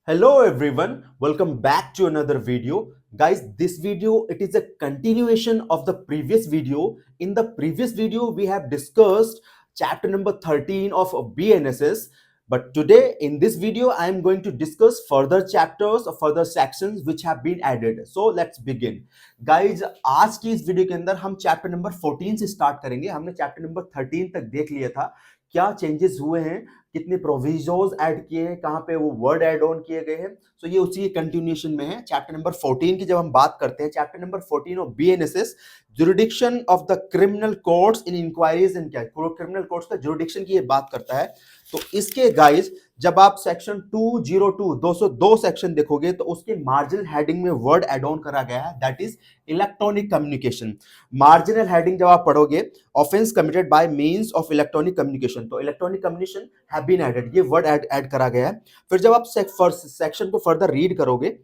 Hello everyone, welcome back to another video. Guys, this video it is a continuation of the previous video. In the previous video we have discussed chapter number 13 of BNSS, but today in this video I am going to discuss further chapters or further sections which have been added. So let's begin. Guys, आज की इस video के अंदर हम chapter number 14 से start करेंगे. हमने chapter number 13 तक देख लिया था. क्या चेंजेस हुए हैं, कितने प्रोविजोज ऐड किए हैं, कहां पे वो वर्ड ऐड ऑन किए गए हैं. सो ये उसी के कंटिन्यूएशन में है. चैप्टर नंबर 14 की जब हम बात करते हैं, chapter number 14 of BNSS, jurisdiction of the criminal courts in inquiries and क्या क्रिमिनल कोर्ट्स का जुरिडिक्शन की ये बात करता है. तो इसके गाइस जब आप सेक्शन 202 202 सेक्शन देखोगे तो उसके मार्जिनल हेडिंग में वर्ड ऐड ऑन करा गया है, that is electronic communication. Marginal heading जब आप पढ़ोगे, offence committed by means of electronic communication, तो electronic communication have been added, ये वर्ड ऐड करा गया है. फिर जब आप सेक्शन को फर्दर रीड करोगे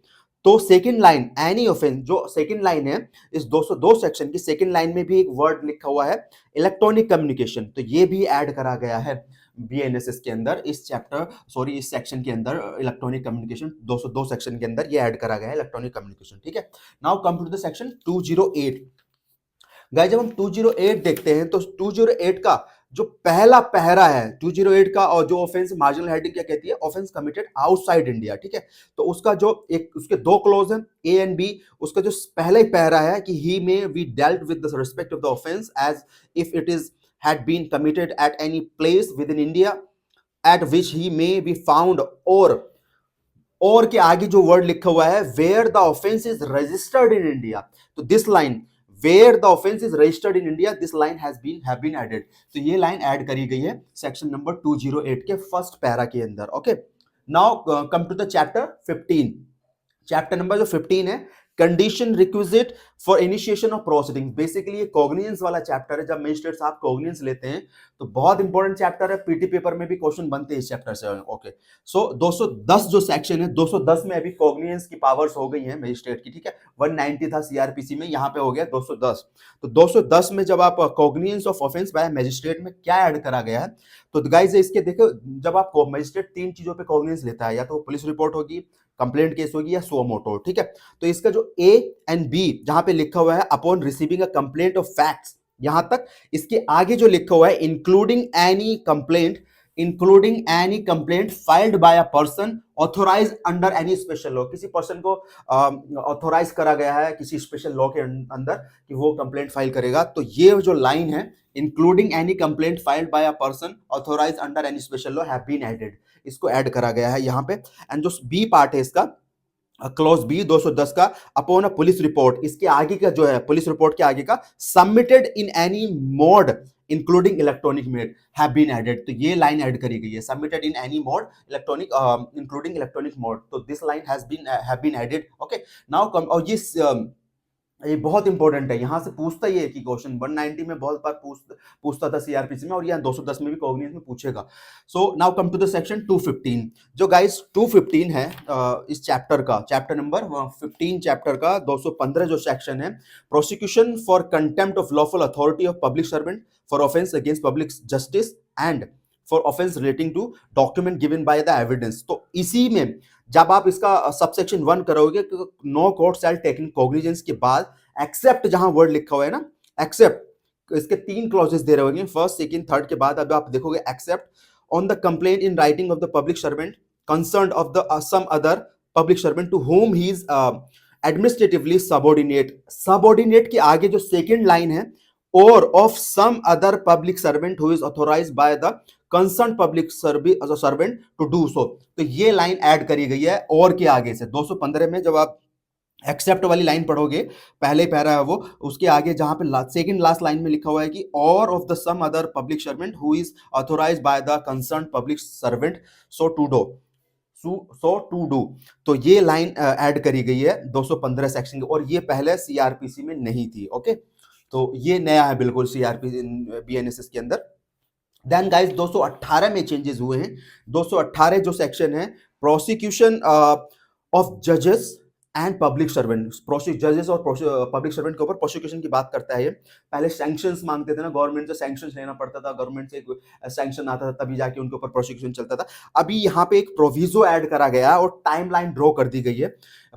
तो सेकंड लाइन एनी ऑफेंस, जो सेकंड लाइन है इस 202 सेक्शन की सेकंड लाइन में भी एक वर्ड लिखा हुआ है इलेक्ट्रॉनिक कम्युनिकेशन, तो ये भी ऐड करा गया है बीएनएसएस के अंदर. इस सेक्शन के अंदर इलेक्ट्रॉनिक कम्युनिकेशन 202 सेक्शन के अंदर ये ऐड करा गया है इलेक्ट्रॉनिक कम्युनिकेशन. ठीक है. Now come to the section 208. Guys जब हम 208 देखते हैं तो 208 का जो पहला पहरा है 208 का, और जो ऑफेंस मार्जिनल हेडिंग क्या कहती है, ऑफेंस कमिटेड आउटसाइड इंडिया. ठीक है. तो उसका जो एक उसके दो क्लोज हैं ए एंड बी. उसका जो पहला ही पहरा है कि he may be dealt with the respect of the offence as if it is had been committed at any place within India at which he may be found, और के आगे जो वर्ड लिखा हुआ है where the offense is registered in India, तो this line where the offense is registered in India, this line have been added. तो ये लाइन ऐड करी गई है सेक्शन नंबर 208 के फर्स्ट पैरा के अंदर. Okay. Now come to the chapter 15. Chapter number जो 15 है, condition requisite for initiation of proceeding. Basically ये कॉग्निजेंस वाला चैप्टर है. जब मजिस्ट्रेट साहब कॉग्निजेंस लेते हैं तो बहुत इंपॉर्टेंट चैप्टर है, पीटी पेपर में भी क्वेश्चन बनते हैं इस चैप्टर से. ओके. सो 210 जो सेक्शन है, 210 में अभी कॉग्निजेंस की पावर्स हो गई हैं मजिस्ट्रेट की. ठीक है. 190 था सीआरपीसी में, यहाँ पे हो गया 210. तो 210 में जब आप cognizance of offence by magistrate में क्या ऐड करा गया है, तो गाइस इसके देखो, जब आप मजिस्ट्रेट तीन चीजों पे कॉग्निजेंस लेता है, या तो पुलिस रिपोर्ट होगी, कंप्लेंट केस होगी, या सो मोटो. ठीक है. तो इसका जो ए एंड बी जहां पे लिखा हुआ है upon receiving a complaint of facts, यहां तक इसके आगे जो लिखा हुआ है including any complaint filed by a person authorise under any special law, किसी पर्सन को ऑथोराइज करा गया है किसी स्पेशल लॉ के अंदर कि वो कंप्लेंट फाइल करेगा. तो ये जो लाइन है including any complaint filed by a person authorise under any special law have been added, इसको ऐड करा गया है यहाँ पे. एंड जो बी पार्ट है इसका, क्लॉज बी 210 का, अपॉन अ पुलिस रिपोर्ट, इसके आगे का जो है पुलिस रिपोर्ट के आगे का submitted in any mode including electronic mode have been added, तो ये लाइन ऐड करी गई है, submitted in any mode electronic including electronic mode. तो this line have been added. Okay. Now come, और ये बहुत इंपॉर्टेंट है, यहां से पूछता ही है कि क्वेश्चन 190 में बहुत बार पूछता था सीआरपीसी में, और यहाँ 210 में भी कॉग्निजेंस में पूछेगा. So now come to the section 215. जो गाइस 215 है इस चैप्टर का, चैप्टर नंबर 15 चैप्टर का 215 जो सेक्शन है, prosecution for contempt of lawful authority of public servant for offence against public justice and for offence relating to document given by the evidence. तो इसी में जब आप इसका सबसेक्शन 1 करोगे तो नो कोर्ट शैल टेक इन कॉग्निजेंस के बाद एक्सेप्ट जहां वर्ड लिखा हुआ है ना, एक्सेप्ट, इसके तीन क्लॉजेस दे रहे होंगे, फर्स्ट सेकंड थर्ड के बाद अब आप देखोगे except on the complaint in writing of the public servant concerned of the some other public servant to whom he is administratively subordinate के आगे जो सेकंड लाइन है, or of some other public servant who is authorised by the concern public servant to do so. तो ये line add करी गई है और के आगे से 215 में. जब आप एक्सेप्ट वाली लाइन पढ़ोगे, पहले पैरा है वो, उसके आगे जहां पे सेकंड लास्ट लाइन में लिखा हुआ है कि or of the some other public servant who is authorised by the concern public servant so to do. तो ये लाइन ऐड करी गई है 215 सेक्शन की, और ये पहले सीआरपीसी में नहीं थी. ओके. तो ये नया है बिल्कुल सीआरपीसी बीएनएसएस के अंदर. देन गाइस 218 में चेंजेस हुए हैं. 218 जो सेक्शन है, प्रोसिक्यूशन ऑफ जजेस एंड पब्लिक सर्वेंट, जजेस और पब्लिक सर्वेंट के ऊपर प्रोसिक्यूशन की बात करता है ये। पहले सैंक्शंस मांगते थे ना, गवर्नमेंट से सैंक्शंस लेना पड़ता था, गवर्नमेंट से सैंक्शन आता था तभी जाके उनके ऊपर प्रोसिक्यूशन चलता था। अभी यहाँ पे एक प्रोविजो ऐड करा गया और टाइमलाइन ड्रॉ कर दी गई है।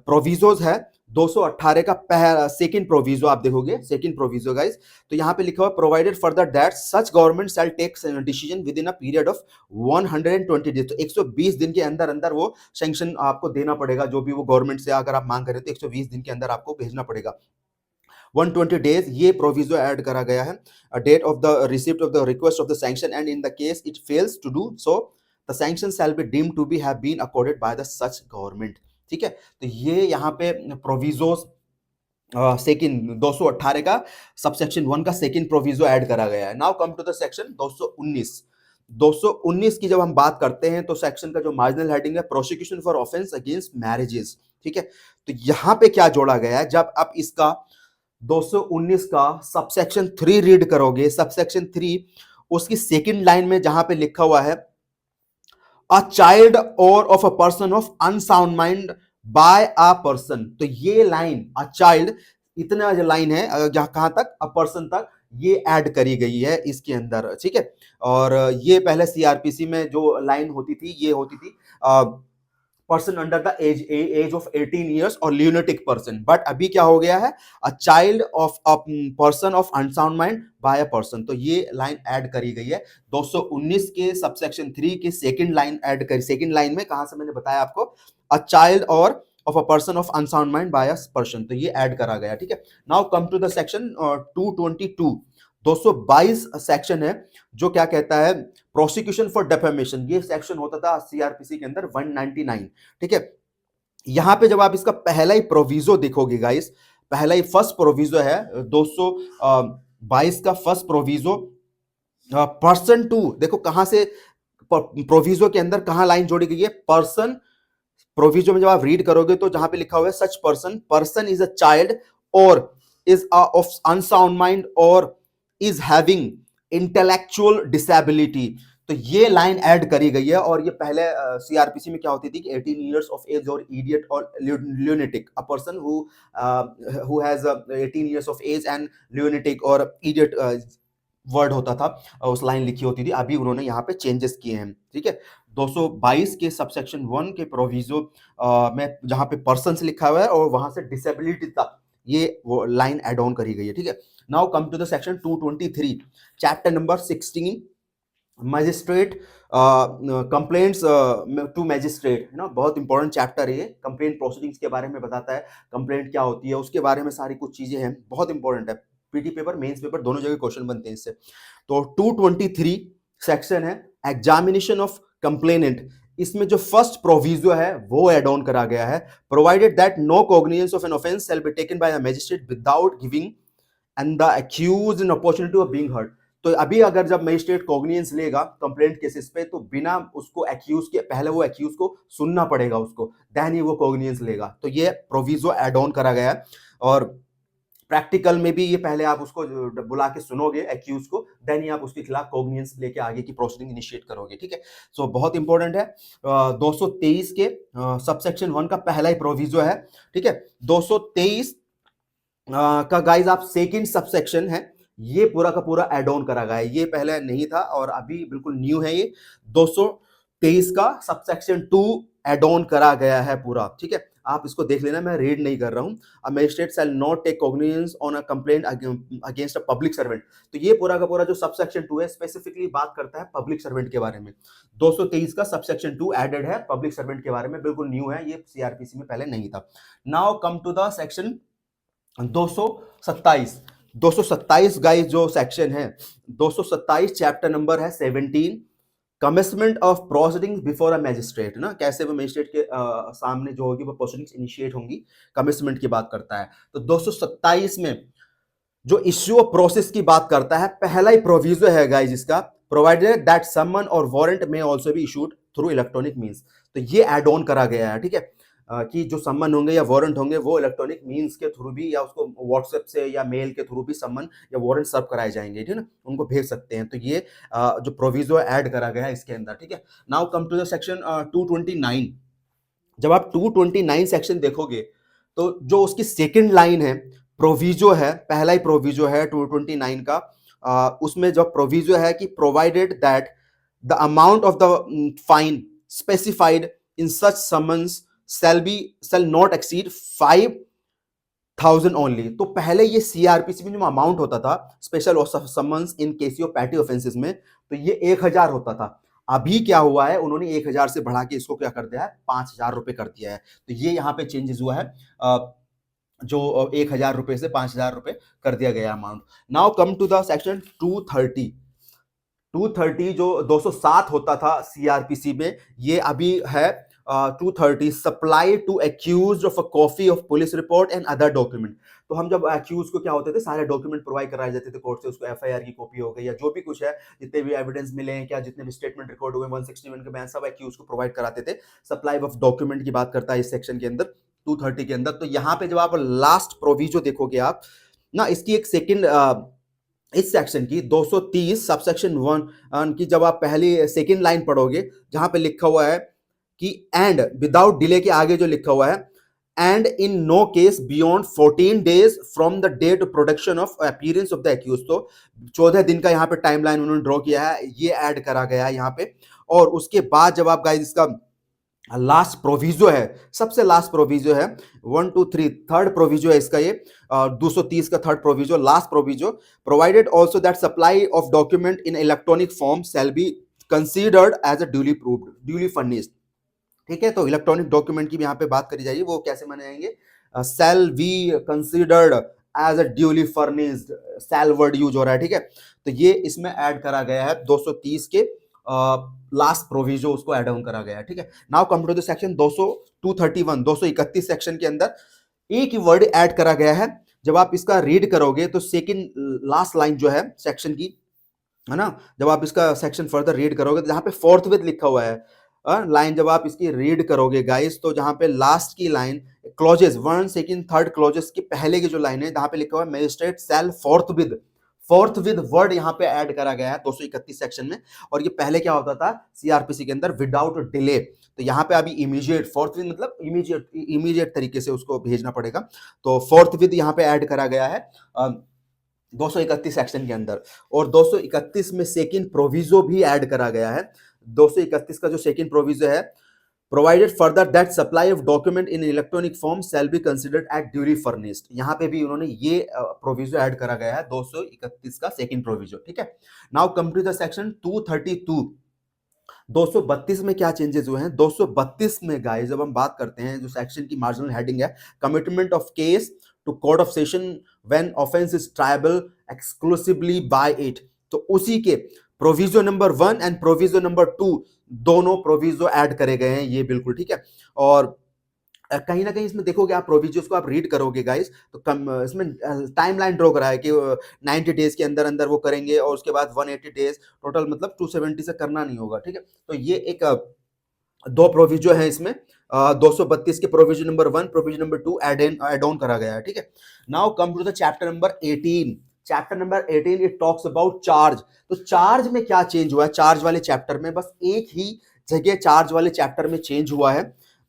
प्रोविजोज है 218 का पहला सेकंड प्रोविजो, आप देखोगे सेकंड प्रोविजो गाइस, तो यहाँ पे लिखा हुआ provided further that such government shall take decision within a period of 120 days. तो 120 दिन के अंदर अंदर वो सैंक्शन आपको देना पड़ेगा, जो भी वो गवर्नमेंट से अगर आप मांग करें तो 120 दिन के अंदर आपको भेजना पड़ेगा। 120 डेज ये प्रोविजो ऐड करा गया है। Date of the receipt of the request of the sanction and in the case it fails to do so the sanction shall be deemed to be have been accorded by the such government. ठीक है, तो ये यहाँ पे प्रोविजोस second 218 का subsection 1 का second proviso add करा गया है। Now come to the section 219 की जब हम बात करते हैं तो सेक्शन का जो मार्जिनल हेडिंग है prosecution for offence against marriages. ठीक है, तो यहां पे क्या जोड़ा गया है, जब आप इसका 219 का सबसेक्शन 3 रीड करोगे, सबसेक्शन 3 उसकी सेकंड लाइन में जहां पे लिखा हुआ है a child or of a person of unsound mind by a person, तो ये लाइन अ चाइल्ड, इतना जो लाइन है कहां तक, अ पर्सन तक, ये ऐड करी गई है इसके अंदर। ठीक है, और ये पहले सीआरपीसी में जो लाइन होती थी ये होती थी person under the age of 18 years or lunatic person, but अभी क्या हो गया है, a child of a person of unsound mind by a person, तो ये लाइन ऐड करी गई है 219 के सबसेक्शन 3 की सेकंड लाइन ऐड करी। सेकंड लाइन में कहां से मैंने बताया आपको, a child or of a person of unsound mind by a person, तो ये ऐड करा गया। ठीक है, now come to the section 222, 222 section है जो क्या कहता है, प्रोसिक्यूशन फॉर डेफेमेशन। ये सेक्शन होता था सीआरपीसी के अंदर 199। ठीक है, यहां पे जब आप इसका पहला ही प्रोविजो देखोगे गाइस, पहला ही फर्स्ट प्रोविजो है 222 का फर्स्ट प्रोविजो, पर्सन टू, देखो कहां से प्रोविजो के अंदर कहां लाइन जोड़ी गई है, पर्सन। प्रोविजो में जब आप रीड करोगे तो जहां पे लिखा हुआ है such person, person is a child और इज ऑफ अनसाउंड माइंड और इज हैविंग इंटेलेक्चुअल डिसेबिलिटी, तो ये लाइन ऐड करी गई है। और ये पहले सीआरपीसी में क्या होती थी कि 18 years of age or idiot or lunatic, a person who has 18 years of age and lunatic or idiot word होता था, उस लाइन लिखी होती थी। अभी उन्होंने यहाँ पे चेंजेस किए हैं। ठीक है, 222 के सबसेक्शन 1 के प्रोविजो में जहां पे पर्सन से लिखा हुआ है और वहां से डिसेबिलिटी तक ये वो लाइन एड ऑन करी गई है। ठीक है, now come to the section 223, chapter number 16, magistrate complaints to magistrate, है ना, बहुत इंपॉर्टेंट चैप्टर है ये। कंप्लेंट प्रोसीडिंग्स के बारे में बताता है, कंप्लेंट क्या होती है उसके बारे में सारी कुछ चीजें हैं, बहुत इंपॉर्टेंट है। पीटी पेपर, मेंस पेपर, दोनों जगह क्वेश्चन बनते हैं इससे। तो 223 सेक्शन है एग्जामिनेशन ऑफ कंप्लेनेंट, इसमें जो फर्स्ट प्रोविजो है वो एड ऑन करा गया है, provided that no cognizance of an offence shall be taken by a magistrate without giving and the accused an opportunity of being heard. तो अभी अगर जब मजिस्ट्रेट कॉग्निजेंस लेगा कंप्लेंट केसेस पे तो बिना उसको एक्यूज के, पहले वो एक्यूज को सुनना पड़ेगा उसको, देन ही वो कॉग्निजेंस लेगा। तो ये प्रोविजो एड ऑन करा गया है और प्रैक्टिकल में भी ये पहले आप उसको बुला के सुनोगे एक्यूज को, देन ही आप उसके खिलाफ कॉग्निजेंस लेके आगे की प्रोसीडिंग इनिशिएट करोगे। ठीक है, सो बहुत इंपॉर्टेंट है। 223 के सबसेक्शन 1 का पहला ही प्रोविजो है। ठीक है, 223 का गाइज आप सेकंड सबसेक्शन है, ये पूरा का पूरा एड ऑन करा गया है, ये पहले नहीं था और अभी बिल्कुल न्यू है ये। 223 का सबसेक्शन 2 एड ऑन करा गया है पूरा। ठीक है, आप इसको देख लेना, मैं रीड नहीं कर रहा हूं। A magistrate shall not take cognizance on a complaint against a public servant, तो ये पूरा का पूरा जो सबसेक्शन 2 है स्पेसिफिकली बात करता है पब्लिक सर्वेंट के बारे में। 223 का सबसेक्शन 2 एडेड है पब्लिक सर्वेंट के बारे में, बिल्कुल न्यू है, ये सीआरपीसी में पहले नहीं था। Now come to the section 227, 227 guys जो सेक्शन है, 227 चैप्टर नंबर है 17, commitment of proceedings before a magistrate ना, कैसे वो मैजिस्ट्रेट के सामने जो होगी वो प्रोसीडिंग्स इनिशिएट होंगी, कमिटमेंट की बात करता है। तो 227 में जो इश्यू ऑफ प्रोसेस की बात करता है, पहला ही प्रोविजो है गाइस इसका, प्रोवाइडेड दैट समन और वारंट में also be issued through electronic means, तो ये एड ऑन करा गया है। ठीक है, कि जो सम्मन होंगे या वारंट होंगे वो इलेक्ट्रॉनिक मींस के थ्रू भी या उसको व्हाट्सएप से या मेल के थ्रू भी सम्मन या वारंट सर्व कराए जाएंगे। ठीक है ना, उनको भेज सकते हैं। तो ये जो प्रोविजो ऐड करा गया है इसके अंदर। ठीक है, now come to the section 229, जब आप 229 सेक्शन देखोगे तो जो उसकी सेकंड लाइन है, प्रोविजो है, पहला ही प्रोविजो है 229 का, उसमें जो प्रोविजो है कि provided that the amount of the fine specified in such summons shall not exceed 5,000 only. तो पहले ये सीआरपीसी में जो अमाउंट होता था special summons in case of petty offences में, तो ये 1,000 होता था। अभी क्या हुआ है, उन्होंने 1,000 से बढ़ा के इसको क्या कर दिया है, 5,000 रुपए कर दिया है। तो ये यहाँ पे चेंजेस हुआ है, जो 1,000 रुपए से 5,000 रुपए कर दिया गया amount. Now come to the section 230 जो 207 होता था सीआरपीसी में, ये अभी है 230 supply to accuse of a copy of police report and other document. तो हम जब एक्यूज को क्या होते थे, सारे डॉक्यूमेंट प्रोवाइड कराए जाते थे कोर्ट से, उसको एफआईआर की कॉपी हो गई या जो भी कुछ है, जितने भी एविडेंस मिले हैं, क्या जितने भी स्टेटमेंट रिकॉर्ड हुए 161 के बयान, सब एक्यूज को प्रोवाइड कराते थे। सप्लाई ऑफ डॉक्यूमेंट की बात करता है इस सेक्शन के अंदर 230 के अंदर। तो यहाँ पे जब आप लास्ट प्रोविजो देखोगे आप ना, इसकी एक सेकेंड इस सेक्शन की 230 सबसेक्शन 1 की जब आप पहली सेकेंड लाइन पढ़ोगे, जहां पे लिखा हुआ है कि एंड विदाउट डिले के आगे जो लिखा हुआ है, and in no case beyond 14 days from the date of production of appearance of the accuse. तो 14 दिन का यहाँ पे टाइमलाइन उन्होंने ड्रॉ किया है, ये ऐड करा गया है यहाँ पे। और उसके बाद जब आप गाइस इसका लास्ट प्रोविजो है, सबसे लास्ट प्रोविजो है 1 2 3 थर्ड प्रोविजो है इसका, ये 230 का third proviso, last proviso, provided also that supply of document in electronic form shall be considered as a duly proved duly furnished. ठीक है, तो इलेक्ट्रॉनिक डॉक्यूमेंट की भी यहाँ पे बात करी जाएगी, वो कैसे मनाएंगे, shall be considered as a duly furnished, shall word use हो रहा है। ठीक है, तो ये इसमें ऐड करा गया है 230 के लास्ट प्रोविजो, उसको ऐड ऑन करा गया है। ठीक है, now come to the section 231 section के अंदर एक ही वर्ड ऐड करा गया है। जब आप इसका रीड करोगे तो सेकंड लास्ट लाइन जो है सेक्शन की, है ना, जब आप इसका सेक्शन फर्दर रीड करोगे तो जहां पे फोर्थ विद लिखा हुआ है लाइन, जब आप इसकी रीड करोगे गाइस, तो जहां पे लास्ट की लाइन क्लॉजेस 1 2 3 क्लॉजेस के पहले की जो लाइन है, जहां पे लिखा हुआ है magistrate shall forthwith word यहाँ पे ऐड करा गया है 231 सेक्शन में। और ये पहले क्या होता था सीआरपीसी के अंदर, विदाउट डिले। तो यहाँ पे अभी इमीडिएट, फोर्थ विद मतलब इमीडिएट तरीके से उसको भेजना पड़ेगा। तो फोर्थ विद यहाँ पे ऐड करा गया है 231 सेक्शन के अंदर। और 231 में सेकंड प्रोविजो भी ऐड करा गया है। 231 का जो सेकंड प्रोविजो है, provided further that supply of document in electronic form shall be considered at duly furnished. यहाँ पे भी उन्होंने ये प्रोविजो ऐड करा गया है 231 का सेकंड प्रोविजो। ठीक है, now come to the section 232। 232 में क्या चेंजेस हुए हैं, 232 में गाइस जब हम बात करते हैं, जो सेक्शन की मार्जिनल हेडिंग है, commitment of case to court of session when offence is triable exclusively by it. तो उसी के proviso number 1 and proviso number 2 दोनों प्रोविजो ऐड करे गए हैं, ये बिल्कुल ठीक है। और कहीं ना कहीं इसमें देखोगे आप, प्रोविजोस को आप रीड करोगे गाइस, तो कम इसमें टाइमलाइन ड्रॉ करा है कि 90 डेज के अंदर अंदर वो करेंगे, और उसके बाद 180 डेज टोटल, मतलब 270 से करना नहीं होगा। ठीक है, तो ये एक दो प्रोविजो है इसमें, 232 के provision number 1 provision number 2 add on करा गया है। ठीक है, now come to the chapter number 18। Chapter number 18 it talks about charge. तो चार्ज में क्या चेंज हुआ है, चार्ज वाले चैप्टर में बस एक ही जगह चार्ज वाले चैप्टर में चेंज हुआ है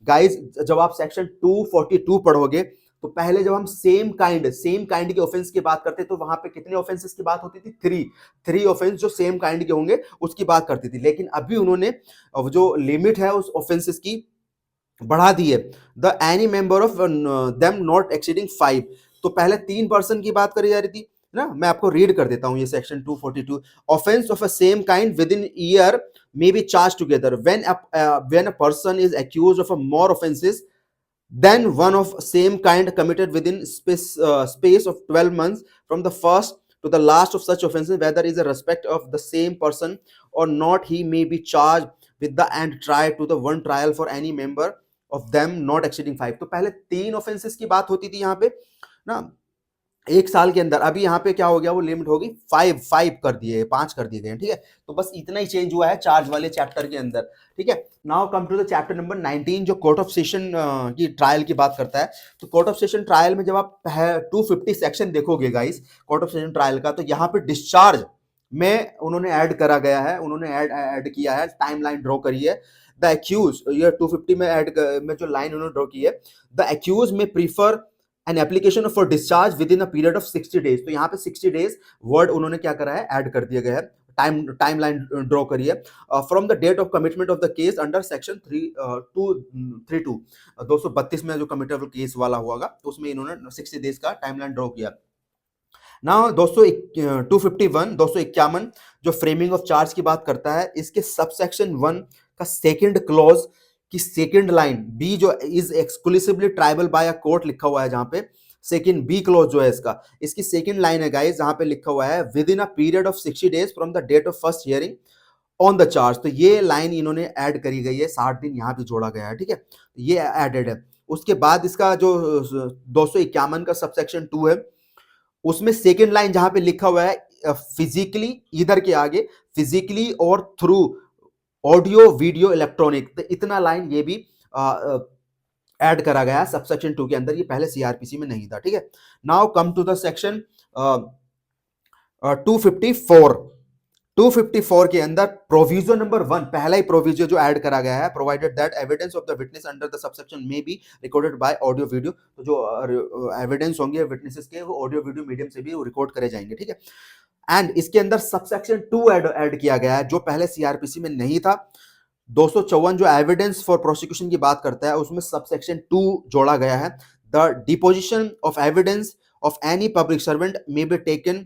गाइस। जब आप सेक्शन 242 पढ़ोगे, तो पहले जब हम सेम काइंड के ऑफेंस की बात करते, तो वहां पे कितने ऑफेंसेस की बात होती थी, थ्री ऑफेंस जो सेम काइंड के होंगे उसकी बात करती थी। लेकिन अभी उन्होंने जो लिमिट है उस ऑफेंसेस की बढ़ा दी है, the any member of them not exceeding 5। तो पहले 3 पर्सन की बात करी जा रही थी ना, मैं आपको रीड कर देता हूं ये section 242। Offence of a same kind with in year may be charged together when a person is accused of a more offenses than one of same kind committed within space of 12 months from the first to the last of such offenses, whether is a respect of the same person or not, he may be charged with the and tried to the one trial for any member of them not exceeding 5। तो पहले 3 offences की बात होती थी यहाँ पे ना, 1 साल के अंदर। अभी यहाँ पे क्या हो गया, वो लिमिट होगी 5 कर दिए, 5 कर दिए गए। ठीक है, तो बस इतना ही चेंज हुआ है चार्ज वाले चैप्टर के अंदर। ठीक है, now come to the chapter number 19 जो कोर्ट ऑफ सेशन की ट्रायल की बात करता है। तो कोर्ट ऑफ सेशन ट्रायल में जब आप 250 सेक्शन देखोगे guys court of session trial का, तो यहाँ पे डिस्चार्ज में उन्होंने ऐड करा गया है, उन्होंने ऐड किया है, टाइमलाइन ड्रॉ करी है। द एक्यूज, ये 250 में ऐड में जो लाइन उन्होंने ड्रॉ की है, द एक्यूज में prefer an application for discharge with in a period of 60 days. तो यहाँ पे 60 डेज वर्ड उन्होंने क्या करा है, ऐड कर दिया गया है, टाइम लाइन ड्रॉ करी है, from the date of commitment of the case under section 232, 232 में जो कमिटेबल केस वाला हुआ तो उसमें इन्होंने 60 डेज का टाइमलाइन ड्रॉ किया। नाउ 251 जो फ्रेमिंग ऑफ चार्ज की बात करता है, इसके सबसेक्शन 1 का सेकंड क्लॉज की सेकंड लाइन बी जो is exclusively tribal bye a court लिखा हुआ है, जहां पे सेकंड बी क्लॉज जो है इसकी सेकंड लाइन है गाइस, जहां पे लिखा हुआ है within a period of 60 days from the date of first hearing on the charge. तो ये लाइन इन्होंने ऐड करी गई है, 60 दिन यहां भी जोड़ा गया है, ठीक है, ये एडेड है। उसके बाद इसका जो 251 का सबसेक्शन 2 है, उसमें सेकेंड लाइन जहां पे लिखा हुआ है फिजिकली, इधर के आगे फिजिकली और थ्रू ऑडियो वीडियो इलेक्ट्रॉनिक, तो इतना लाइन ये भी ऐड करा गया सबसेक्शन 2 के अंदर, ये पहले सीआरपीसी में नहीं था, ठीक है। Now come to the section 254। 254 के अंदर प्रोविजन नंबर 1, पहला ही प्रोविजन जो ऐड करा गया है, provided that evidence of the witness under the subsection may be recorded by audio video. तो जो एविडेंस होंगे विटनेसेस के, वो ऑडियो वीडियो मीडियम से भी रिकॉर्ड करे जाएंगे, ठीक है। एंड इसके अंदर सबसेक्शन 2 ऐड किया गया है, जो पहले सीआरपीसी में नहीं था। 254 जो एविडेंस फॉर प्रोसिक्यूशन की बात करता है, उसमें सबसेक्शन 2 जोड़ा गया है, the deposition of evidence of any public servant may be taken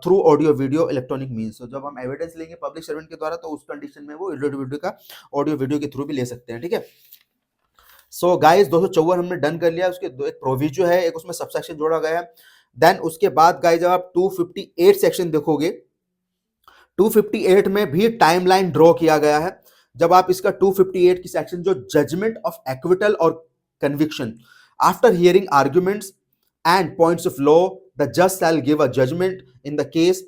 through audio video electronic means. जब हम एविडेंस लेंगे पब्लिक सर्वेंट के द्वारा, तो उस कंडीशन में वो ऑडियो वीडियो के थ्रू भी ले सकते हैं, ठीक है। सो गाइस 254 हमने डन कर लिया, उसके एक प्रोविजो है, एक उसमें सबसेक्शन जोड़ा गया है। देन उसके बाद गाइस जब आप 258 सेक्शन देखोगे, 258 में भी टाइमलाइन ड्रॉ किया गया है। जब आप इसका 258 की सेक्शन जो जजमेंट ऑफ एक्विटल और conviction after hearing arguments and points of law the जज shall give a judgment in the case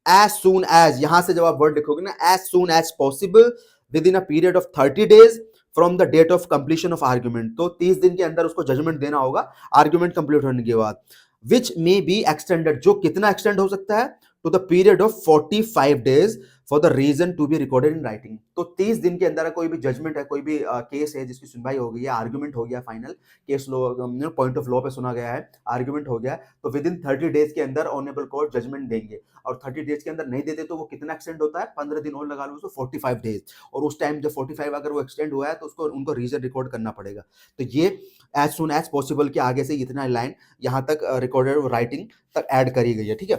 as soon as, यहां से जब आप वर्ड लिखोगे ना, as soon as possible within a period of 30 days from the date of completion of argument. तो 30 दिन के अंदर उसको जजमेंट देना होगा आर्ग्यूमेंट कंप्लीट होने के बाद। विच मे बी एक्सटेंडेड, जो कितना एक्सटेंड हो सकता है, to the period of 45 days for the reason to be recorded in writing. तो 30 दिन के अंदर कोई भी जजमेंट है, कोई भी केस है जिसकी सुनवाई हो गई है, आर्ग्यूमेंट हो गया, final case law point of law पे सुना गया है, आर्ग्यूमेंट हो गया, तो विद इन 30 डेज के अंदर ऑनरेबल कोर्ट जजमेंट देंगे। और 30 डेज के अंदर नहीं देते तो वो कितना एक्सटेंड होता है, 15 दिन और लगा लो उसको, 45 डेज। और उस टाइम जब 45 अगर वो एक्सटेंड हुआ है तो उसको उनको रीजन रिकॉर्ड करना पड़ेगा। तो ये एज सुन एज पॉसिबल के आगे से इतना लाइन यहां तक रिकॉर्डेड राइटिंग तक ऐड करी गई है, ठीक है।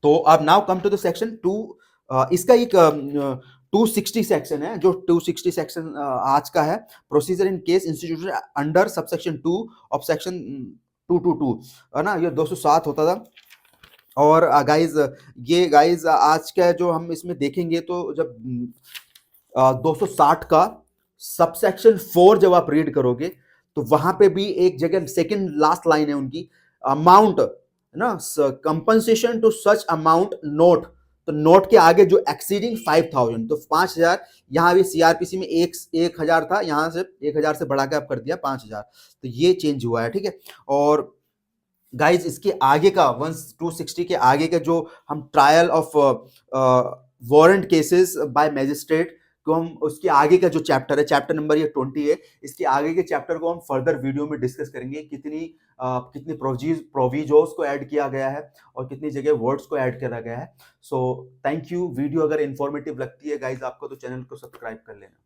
तो अब now come to the section 2। इसका एक 260 सेक्शन है, जो 260 सेक्शन आज का है, procedure in case institution under subsection 2 of section 222, है ना, ये 207 होता था। और गाइज ये गाइज आज का जो हम इसमें देखेंगे, तो जब 260 का सबसेक्शन 4 जब आप रीड करोगे, तो वहां पे भी एक जगह सेकंड लास्ट लाइन है उनकी, अमाउंट ना, compensation to such amount note, तो नोट के आगे जो एक्सीडिंग 5000, तो 5000, यहां भी सीआरपीसी में 1000 था, यहां से 1000 से बढ़ा के आप कर दिया 5000, तो ये चेंज हुआ है, ठीक है। और गाइज इसके आगे का 260 के आगे का जो हम trial of warrant cases bye magistrate को, हम उसके आगे का जो चैप्टर है, चैप्टर नंबर ये 20 है, इसके आगे के चैप्टर को हम फर्दर वीडियो में डिस्कस करेंगे, कितनी प्रोविजोस को ऐड किया गया है और कितनी जगह वर्ड्स को ऐड करा गया है। So thank you. वीडियो अगर इंफॉर्मेटिव लगती है गाइज आपको, तो चैनल को सब्सक्राइब कर लेना।